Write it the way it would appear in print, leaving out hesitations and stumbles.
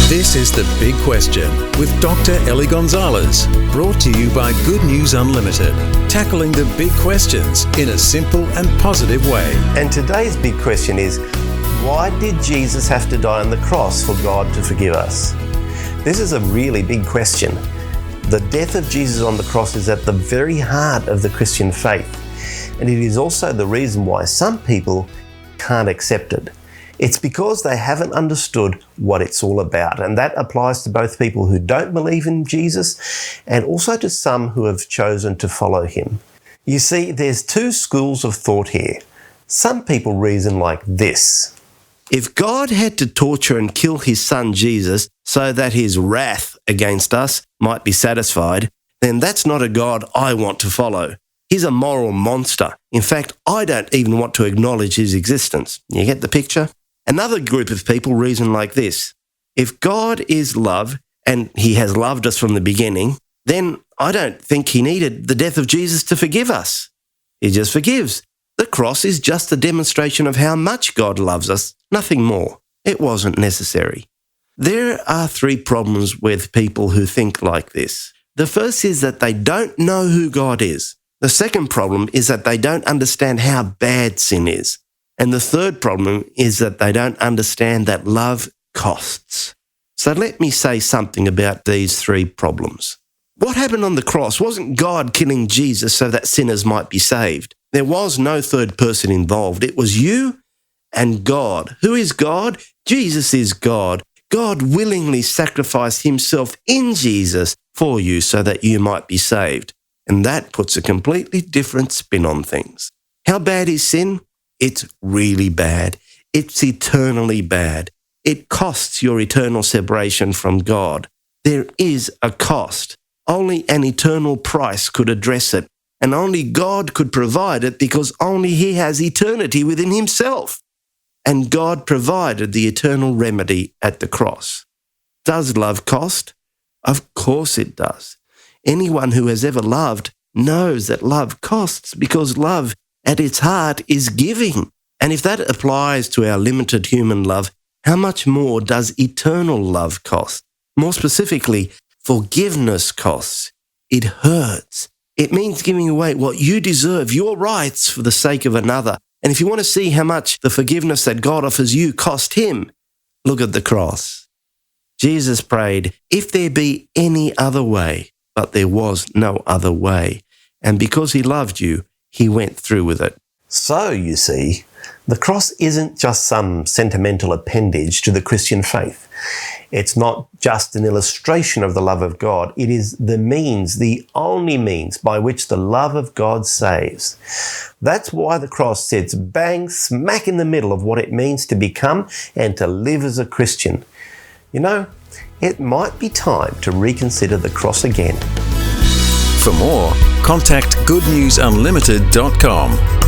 This is The Big Question with Dr. Ellie Gonzalez, brought to you by Good News Unlimited, tackling the big questions in a simple and positive way. And today's big question is, why did Jesus have to die on the cross for God to forgive us? This is a really big question. The death of Jesus on the cross is at the very heart of the Christian faith, and it is also the reason why some people can't accept it. It's because they haven't understood what it's all about, and that applies to both people who don't believe in Jesus and also to some who have chosen to follow him. You see, there's two schools of thought here. Some people reason like this. If God had to torture and kill his son Jesus so that his wrath against us might be satisfied, then that's not a God I want to follow. He's a moral monster. In fact, I don't even want to acknowledge his existence. You get the picture? Another group of people reason like this. If God is love, and he has loved us from the beginning, then I don't think he needed the death of Jesus to forgive us. He just forgives. The cross is just a demonstration of how much God loves us, nothing more. It wasn't necessary. There are three problems with people who think like this. The first is that they don't know who God is. The second problem is that they don't understand how bad sin is. And the third problem is that they don't understand that love costs. So let me say something about these three problems. What happened on the cross wasn't God killing Jesus so that sinners might be saved. There was no third person involved. It was you and God. Who is God? Jesus is God. God willingly sacrificed himself in Jesus for you so that you might be saved. And that puts a completely different spin on things. How bad is sin? It's really bad. It's eternally bad. It costs your eternal separation from God. There is a cost. Only an eternal price could address it, and only God could provide it because only he has eternity within himself. And God provided the eternal remedy at the cross. Does love cost? Of course it does. Anyone who has ever loved knows that love costs because love at its heart is giving. And if that applies to our limited human love, how much more does eternal love cost? More specifically, forgiveness costs. It hurts. It means giving away what you deserve, your rights, for the sake of another. And if you want to see how much the forgiveness that God offers you cost him, look at the cross. Jesus prayed, if there be any other way, but there was no other way. And because he loved you, he went through with it. So, you see, the cross isn't just some sentimental appendage to the Christian faith. It's not just an illustration of the love of God. It is the means, the only means by which the love of God saves. That's why the cross sits bang smack in the middle of what it means to become and to live as a Christian. You know, it might be time to reconsider the cross again. For more, contact goodnewsunlimited.com.